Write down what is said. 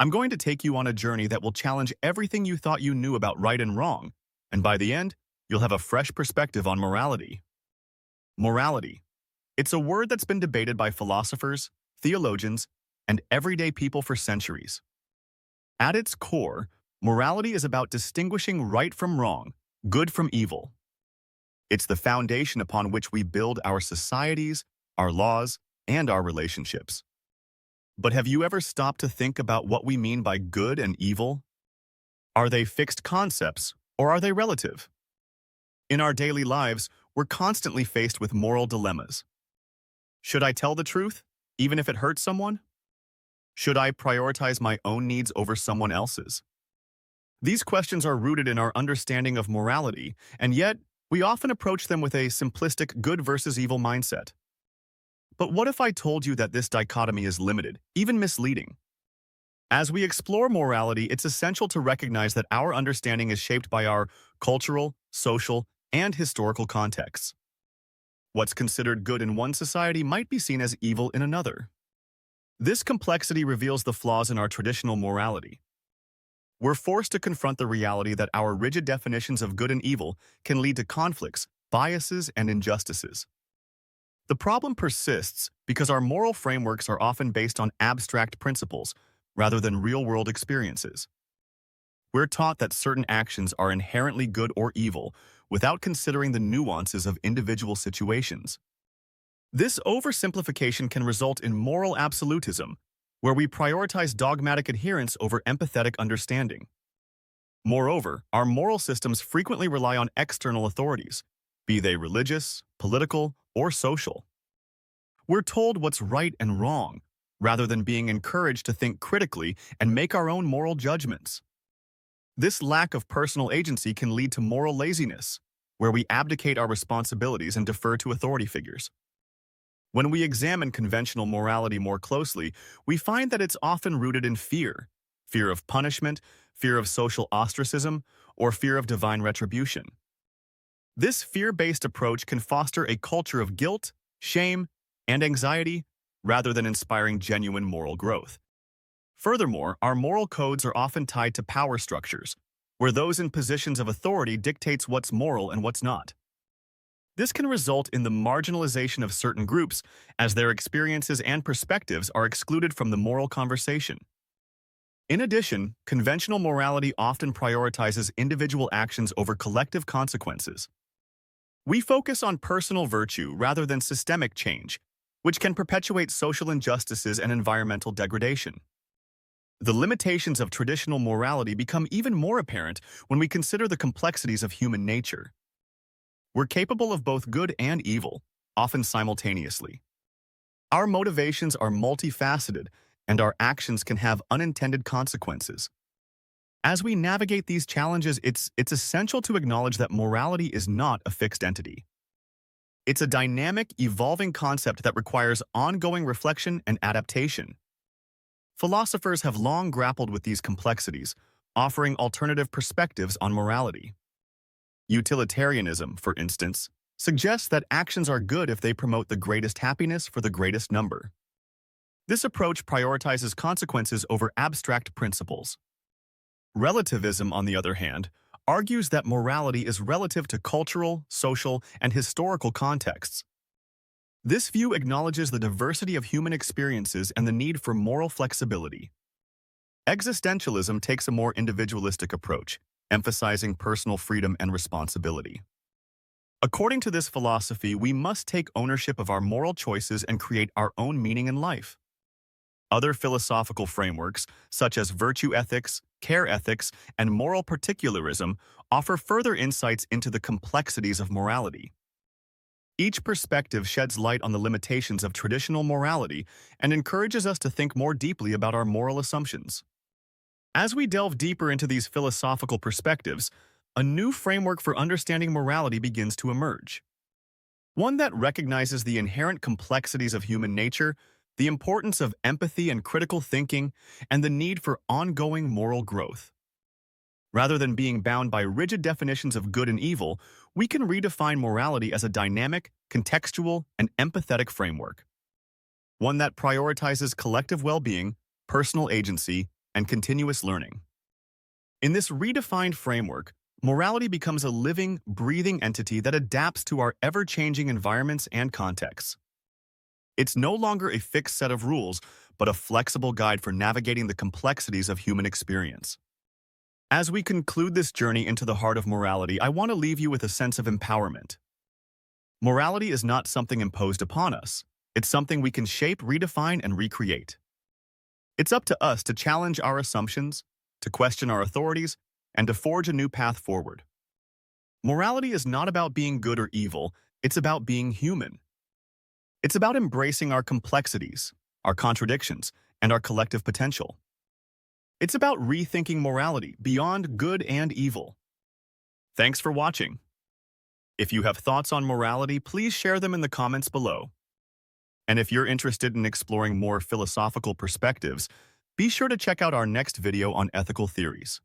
I'm going to take you on a journey that will challenge everything you thought you knew about right and wrong, and by the end, you'll have a fresh perspective on morality. Morality. It's a word that's been debated by philosophers, theologians, and everyday people for centuries. At its core, morality is about distinguishing right from wrong, good from evil. It's the foundation upon which we build our societies, our laws, and our relationships. But have you ever stopped to think about what we mean by good and evil? Are they fixed concepts, or are they relative? In our daily lives, we're constantly faced with moral dilemmas. Should I tell the truth, even if it hurts someone? Should I prioritize my own needs over someone else's? These questions are rooted in our understanding of morality, and yet we often approach them with a simplistic good versus evil mindset. But what if I told you that this dichotomy is limited, even misleading? As we explore morality, it's essential to recognize that our understanding is shaped by our cultural, social, and historical contexts. What's considered good in one society might be seen as evil in another. This complexity reveals the flaws in our traditional morality. We're forced to confront the reality that our rigid definitions of good and evil can lead to conflicts, biases, and injustices. The problem persists because our moral frameworks are often based on abstract principles rather than real-world experiences. We're taught that certain actions are inherently good or evil without considering the nuances of individual situations. This oversimplification can result in moral absolutism, where we prioritize dogmatic adherence over empathetic understanding. Moreover, our moral systems frequently rely on external authorities, be they religious, political, or social. We're told what's right and wrong, rather than being encouraged to think critically and make our own moral judgments. This lack of personal agency can lead to moral laziness, where we abdicate our responsibilities and defer to authority figures. When we examine conventional morality more closely, we find that it's often rooted in fear of punishment, fear of social ostracism, or fear of divine retribution. This fear-based approach can foster a culture of guilt, shame, and anxiety rather than inspiring genuine moral growth. Furthermore, our moral codes are often tied to power structures, where those in positions of authority dictates what's moral and what's not. This can result in the marginalization of certain groups as their experiences and perspectives are excluded from the moral conversation. In addition, conventional morality often prioritizes individual actions over collective consequences. We focus on personal virtue rather than systemic change, which can perpetuate social injustices and environmental degradation. The limitations of traditional morality become even more apparent when we consider the complexities of human nature. We're capable of both good and evil, often simultaneously. Our motivations are multifaceted, and our actions can have unintended consequences. As we navigate these challenges, it's essential to acknowledge that morality is not a fixed entity. It's a dynamic, evolving concept that requires ongoing reflection and adaptation. Philosophers have long grappled with these complexities, offering alternative perspectives on morality. Utilitarianism, for instance, suggests that actions are good if they promote the greatest happiness for the greatest number. This approach prioritizes consequences over abstract principles. Relativism, on the other hand, argues that morality is relative to cultural, social, and historical contexts. This view acknowledges the diversity of human experiences and the need for moral flexibility. Existentialism takes a more individualistic approach, emphasizing personal freedom and responsibility. According to this philosophy, we must take ownership of our moral choices and create our own meaning in life. Other philosophical frameworks, such as virtue ethics, care ethics, and moral particularism, offer further insights into the complexities of morality. Each perspective sheds light on the limitations of traditional morality and encourages us to think more deeply about our moral assumptions. As we delve deeper into these philosophical perspectives, a new framework for understanding morality begins to emerge. One that recognizes the inherent complexities of human nature, the importance of empathy and critical thinking, and the need for ongoing moral growth. Rather than being bound by rigid definitions of good and evil, we can redefine morality as a dynamic, contextual, and empathetic framework. One that prioritizes collective well-being, personal agency, and continuous learning. In this redefined framework, morality becomes a living, breathing entity that adapts to our ever-changing environments and contexts. It's no longer a fixed set of rules, but a flexible guide for navigating the complexities of human experience. As we conclude this journey into the heart of morality, I want to leave you with a sense of empowerment. Morality is not something imposed upon us. It's something we can shape, redefine, and recreate. It's up to us to challenge our assumptions, to question our authorities, and to forge a new path forward. Morality is not about being good or evil, it's about being human. It's about embracing our complexities, our contradictions, and our collective potential. It's about rethinking morality beyond good and evil. Thanks for watching. If you have thoughts on morality, please share them in the comments below. And if you're interested in exploring more philosophical perspectives, be sure to check out our next video on ethical theories.